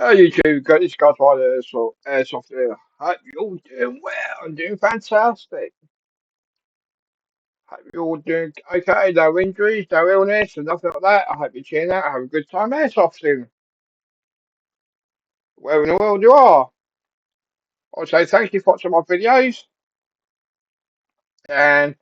Hello YouTube, got this guy's right there, so Airsoft here. Hope you're all doing well. I'm doing fantastic. Hope you're all doing okay, no injuries, no illness, and nothing like that. I hope you're cheering out, have a good time airsofting, wherever in the world you are. I say thank you for watching my videos, and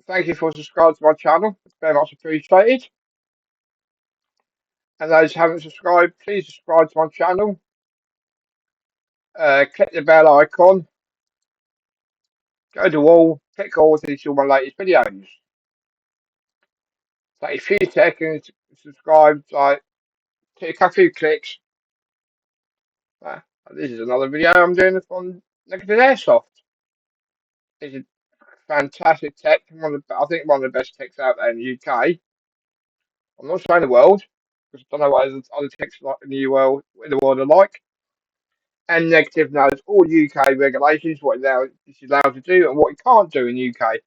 thank you for subscribing to my channel. It's very much appreciated. And those who haven't subscribed, please subscribe to my channel. Click the bell icon, go to all, click all to see all my latest videos. Take a few seconds to subscribe, like take a few clicks. Uh, this is another video I'm doing on negative airsoft. It's a fantastic tech, I think one of the best techs out there in the UK. I'm not saying the world, because I don't know what other techs like in the world are like. And negative knows all UK regulations, what it's allowed to do and what it can't do in the UK.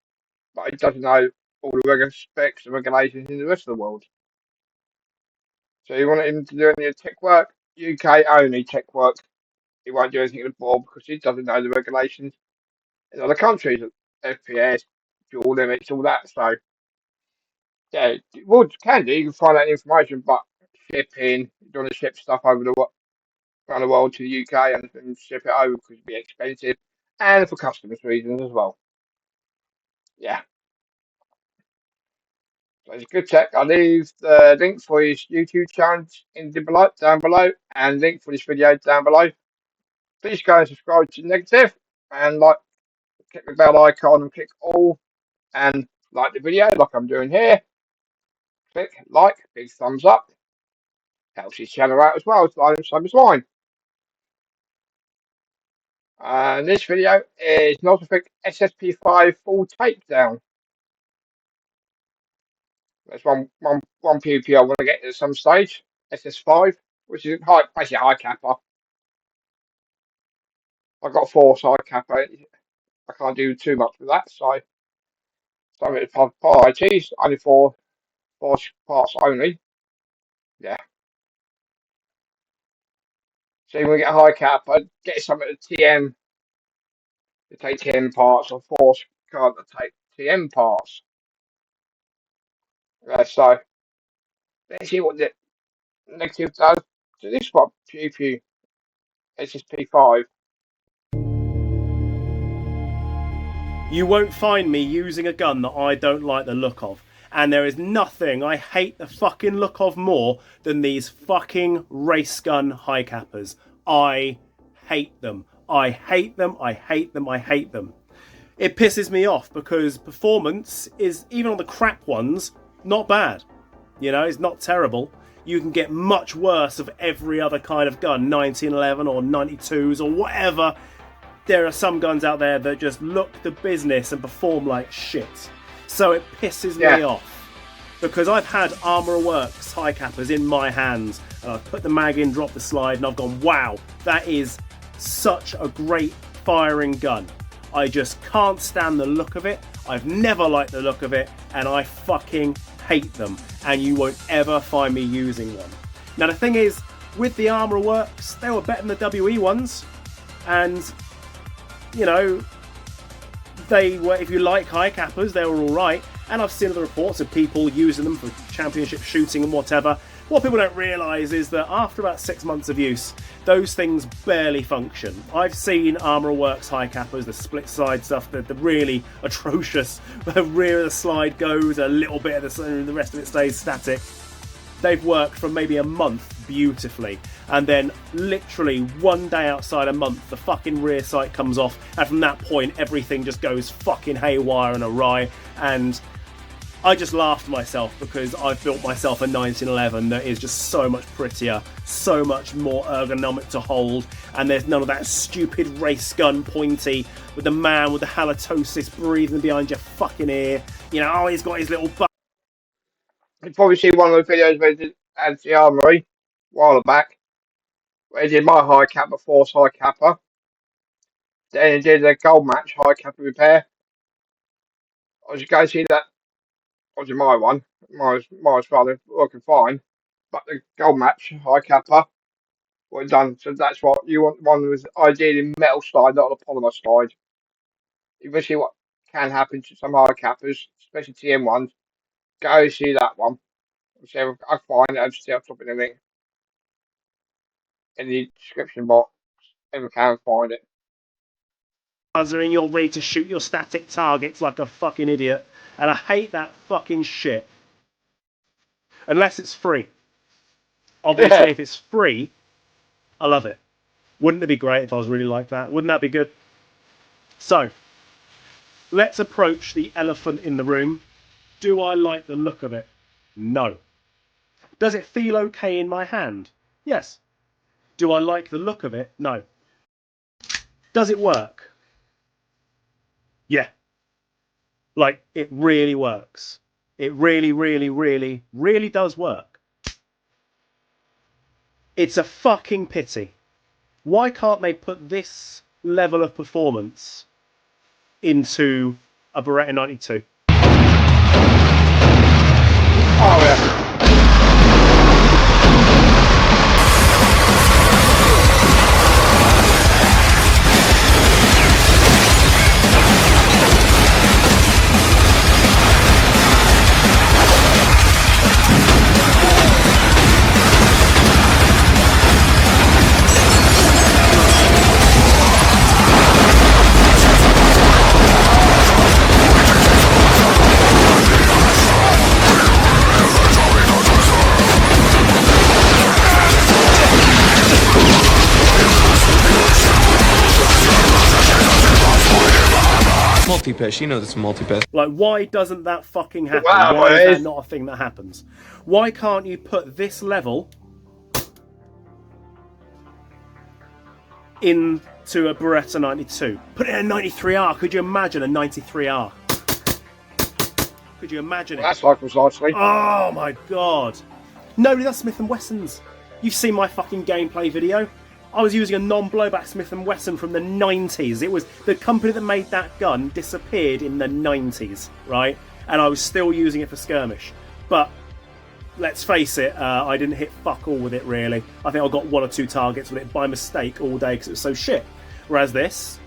But it doesn't know all the specs and regulations in the rest of the world. So you want him to do any tech work, UK only tech work. He won't do anything abroad because he doesn't know the regulations in other countries, FPS, fuel limits, all that. So yeah, well, can do. You can find that information, but shipping, you don't want to ship stuff around the world to the UK and ship it over because it'd be expensive, and for customs reasons as well. Yeah, so it's a good tech. I'll leave the link for his YouTube channel down below, and link for this video down below. Please go and subscribe to Negative, and click the bell icon and click all and like the video like I'm doing here. Click like, big thumbs up. Helps his channel out as well, same as mine. And this video is Novritsch SSP5 full takedown. That's one PvP I want to get at some stage. SS5, which is basically high kappa. I've got 4 side kappa. I can't do too much with that, so some of it's priorities, only four parts only. Yeah. So when we get a high kappa, get some of the TM to take TM parts or force card to take TM parts. So let's see what the negative does to this one. Pew pew. SSP5. You won't find me using a gun that I don't like the look of. And there is nothing I hate the fucking look of more than these fucking race gun high cappers. I hate them. I hate them. I hate them. I hate them. It pisses me off because performance is, even on the crap ones, not bad. You know, it's not terrible. You can get much worse of every other kind of gun, 1911 or 92s or whatever. There are some guns out there that just look the business and perform like shit. So it pisses me off. Because I've had Armour Works high cappers in my hands, and I've put the mag in, dropped the slide, and I've gone, wow, that is such a great firing gun. I just can't stand the look of it. I've never liked the look of it, and I fucking hate them. And you won't ever find me using them. Now the thing is, with the Armour Works, they were better than the WE ones. And you know, they were, if you like high cappers, they were alright. And I've seen other reports of people using them for championship shooting and whatever. What people don't realise is that after about 6 months of use, those things barely function. I've seen Armour Works high cappers, the split side stuff, the really atrocious, the rear of the slide goes, a little bit of the rest of it stays static. They've worked for maybe a month beautifully, and then literally one day outside a month the fucking rear sight comes off, and from that point everything just goes fucking haywire and awry. And I just laughed at myself because I've built myself a 1911 that is just so much prettier, so much more ergonomic to hold, and there's none of that stupid race gun pointy with the man with the halitosis breathing behind your fucking ear. You know, oh, he's got his little butt. You've probably seen one of the videos where he did the armory a while back, where he did my high kappa, force high kappa. Then he did the gold match high kappa repair. I was going to see that. Was my one. Mine was rather working fine. But the gold match high kappa, what it's done. So that's what you want. One with ideally metal slide, not a polymer slide. You can see what can happen to some hard cappers, especially TM1s. Go see that one. So I find it. I'll just I'll drop in the link in the description box if I can find it. And you're ready to shoot your static targets like a fucking idiot. And I hate that fucking shit. Unless it's free. Obviously, Yeah. if it's free, I love it. Wouldn't it be great if I was really like that? Wouldn't that be good? So, let's approach the elephant in the room. Do I like the look of it? No. Does it feel okay in my hand? Yes. Do I like the look of it? No. Does it work? Yeah. Like, it really works. It really, really, really, really does work. It's a fucking pity. Why can't they put this level of performance into a Beretta 92? Oh yeah. Multi-pitch, you know this multi-pitch. Like, why doesn't that fucking happen? Wow, Why is it that is. not a thing that happens? Why can't you put this level into a Beretta 92? Put it in a 93R. Could you imagine a 93R? Could you imagine Well, it? that's like precisely. Oh my god. Nobody does Smith & Wessons. You've seen my fucking gameplay video. I was using a non-blowback Smith & Wesson from the 90s. It was the company that made that gun disappeared in the 90s, right? And I was still using it for skirmish. But let's face it, I didn't hit fuck all with it really. I think I got 1 or 2 targets with it by mistake all day because it was so shit. Whereas this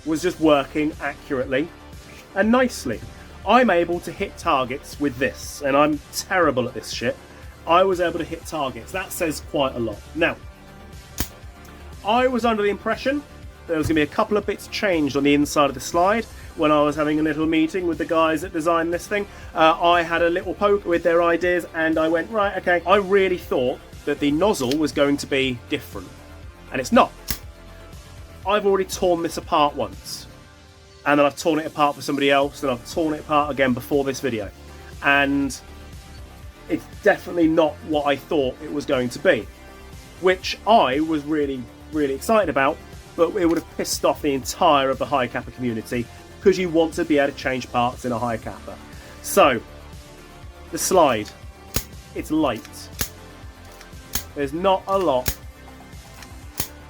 was just working accurately and nicely. I'm able to hit targets with this, and I'm terrible at this shit. I was able to hit targets. That says quite a lot. Now, I was under the impression there was going to be a couple of bits changed on the inside of the slide when I was having a little meeting with the guys that designed this thing. I had a little poke with their ideas, and I went, right, okay. I really thought that the nozzle was going to be different, and it's not. I've already torn this apart once, and then I've torn it apart for somebody else, and I've torn it apart again before this video, and it's definitely not what I thought it was going to be, which I was really, really excited about, but it would have pissed off the entire of the high capper community because you want to be able to change parts in a high capper. So, the slide, it's light. There's not a lot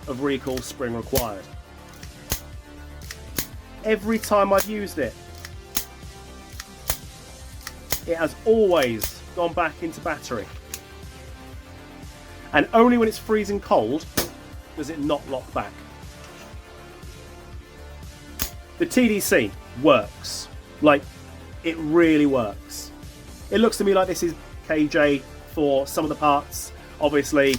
of recoil spring required. Every time I've used it, it has always gone back into battery. And only when it's freezing cold does it not lock back. The TDC works. Like, it really works. It looks to me like this is KJ for some of the parts. Obviously,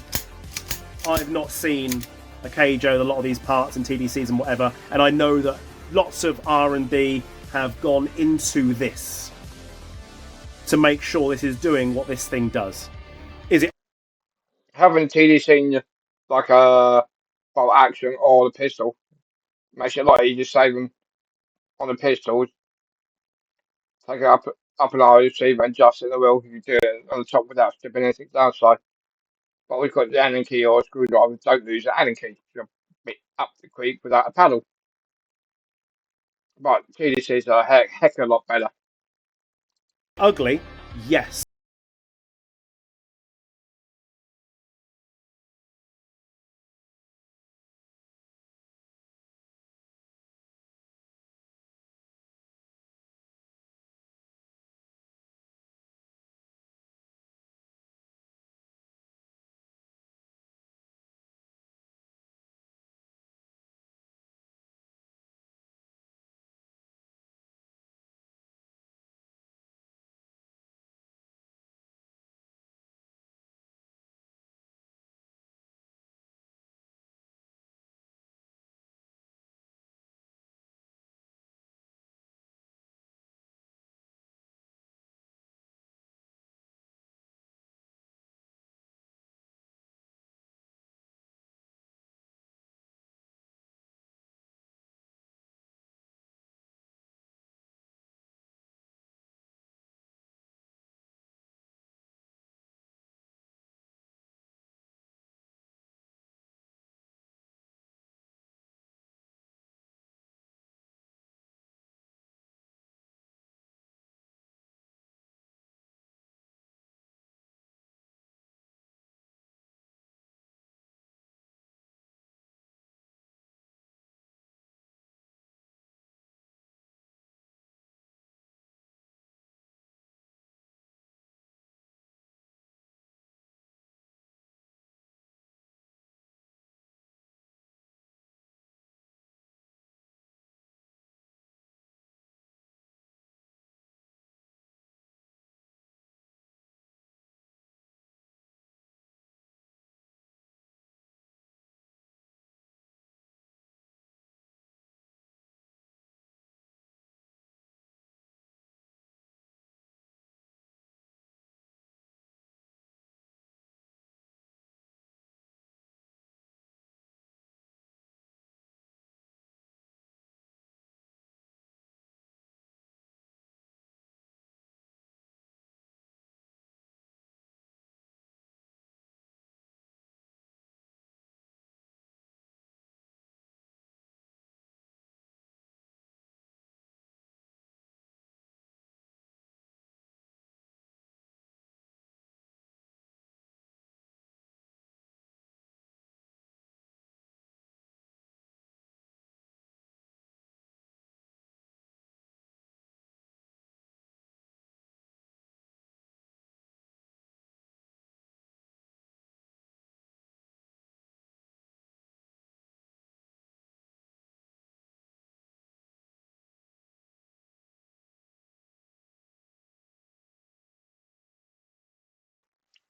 I've not seen a KJ with a lot of these parts and TDCs and whatever, and I know that lots of R&D have gone into this to make sure this is doing what this thing does. Is it? Having TDC in your, like a bolt action or the pistol makes it a lot easier to save them on the pistols. Take it up and over, receiver, and adjust it the wheel. You do it on the top without stripping anything downside. But we've got the Allen key or a screwdriver. Don't lose the Allen key. You're a bit up the creek without a paddle. But TDC is a heck of a lot better. Ugly? Yes.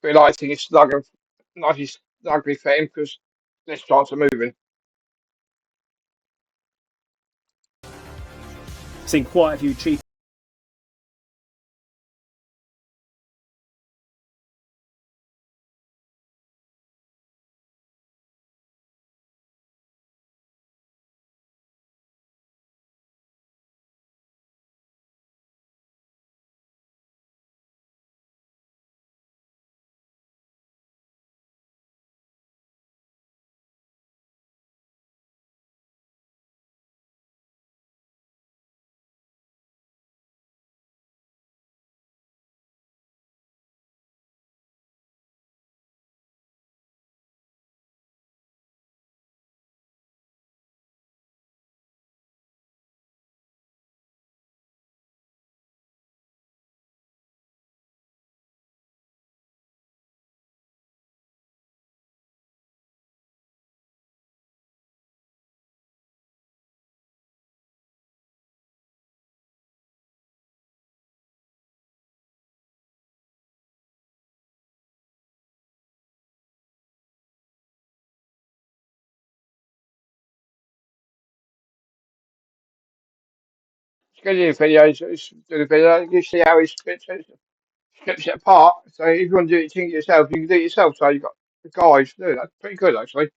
But he likes things snug and nicely snugly fit him because less chance of moving. Seen quite a few cheap. Scheduling videos, do the video, you see how he strips it apart. So if you want to do it yourself, you can do it yourself. So you've got the guys to do it. That's pretty good actually.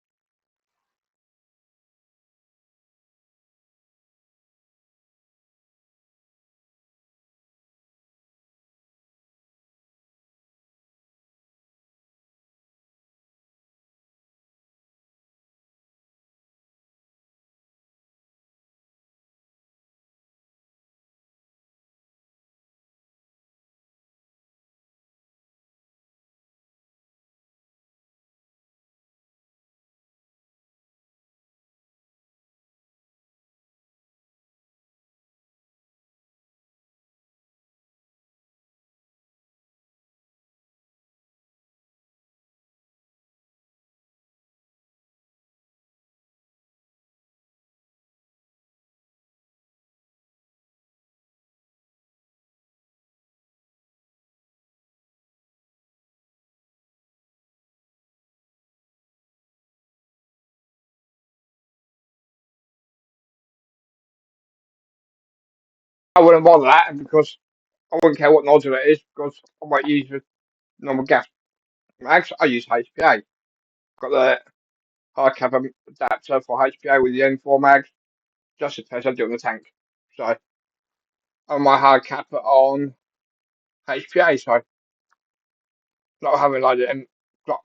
I wouldn't bother that because I wouldn't care what nozzle it is because I won't use the normal gas mags. I use HPA. Got the high cap adapter for HPA with the N4 mags. Just a test. I do it on the tank. So on my hard cap on HPA. So not having like the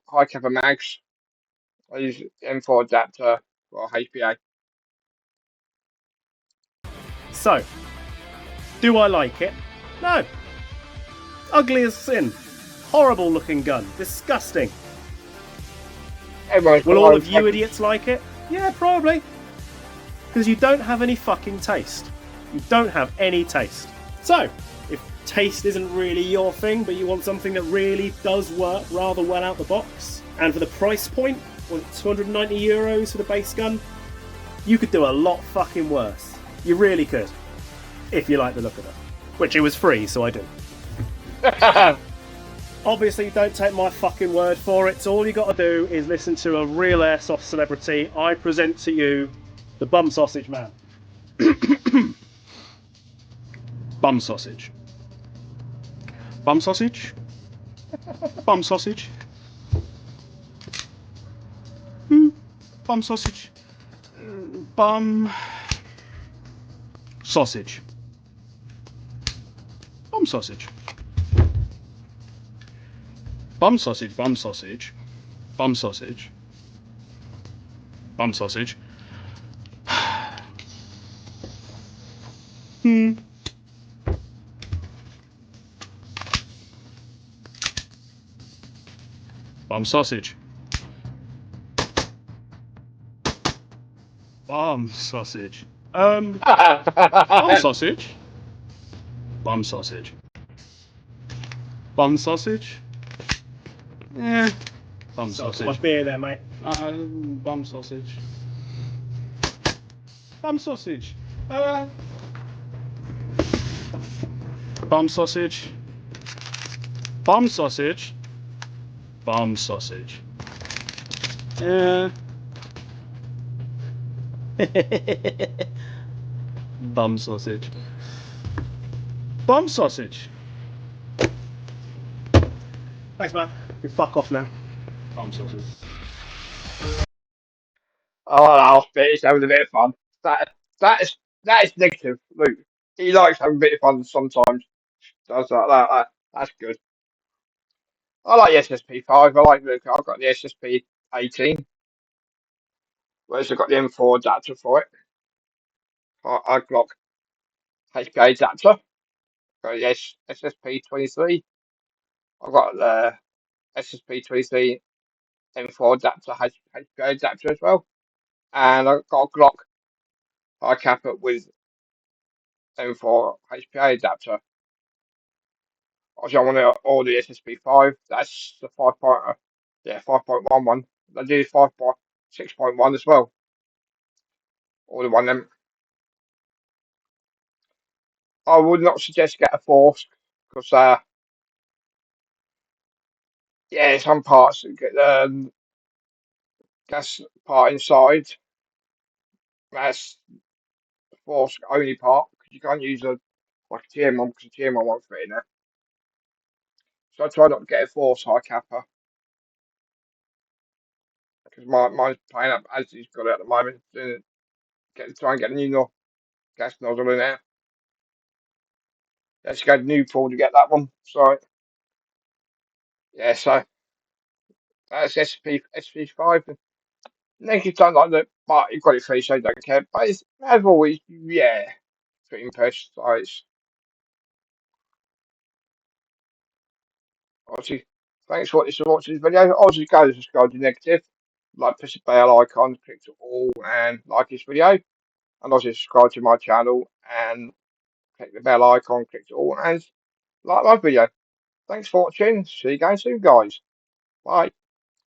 high cap mags. I use M4 adapter for HPA. So, do I like it? No. Ugly as sin. Horrible looking gun. Disgusting. Everyone's got Will their all own of you fucking- idiots like it? Yeah, probably. Because you don't have any fucking taste. You don't have any taste. So, if taste isn't really your thing, but you want something that really does work rather well out the box, and for the price point, was it 290 euros for the base gun? You could do a lot fucking worse. You really could. If you like the look of it. Which it was free, so I do. Obviously, don't take my fucking word for it. So all you got to do is listen to a real airsoft celebrity. I present to you the Bum Sausage Man. Bum sausage. Bum sausage. Bum sausage. Bum sausage. Bum sausage. Bum sausage. Bum sausage. Bum sausage. Bum sausage. Bum sausage. Bum sausage. Bum sausage. Bum sausage. Bum sausage. Bum sausage. Yeah. Bum sausage. My beer there, mate. Bum sausage. Bum sausage. Bum sausage. Bum sausage. Bomb sausage. Bum sausage. Bomb sausage. Thanks, man. You fuck off now. Bomb sausage. Oh, he's having a bit of fun. That is negative, Luke. He likes having a bit of fun sometimes. Does that's good. I like the SSP5. I like Luke. I've got the SSP18, whereas I've got the M4 adapter for it. I Glock HPA adapter. Got the SSP23. I've got the SSP23 M4 adapter, HPA adapter as well. And I've got a Glock high capper with M4 HPA adapter. Obviously, I want to order the SSP5. That's the 5 point, yeah, 5.11. I do 5.6.1 as well. Order one of them. I would not suggest get a Force because, yeah, some parts get gas part inside. That's the Force only part because you can't use a like a TM1 because a TM1 won't fit in there. So I try not to get a Force high capper because mine's playing up as he's got it at the moment. Try and get a new gas nozzle in there. Let's go to Newport to get that one. So yeah, so that's SP5. Negative don't like that, but you've got it free, so you don't care. But it's as always, yeah, pretty impressed. So it's obviously thanks for watching this video. Obviously, go to subscribe to negative, like press the bell icon, click to all, and like this video. And also subscribe to my channel and click the bell icon, click to all, and like my video. Thanks for watching. See you again soon, guys. Bye.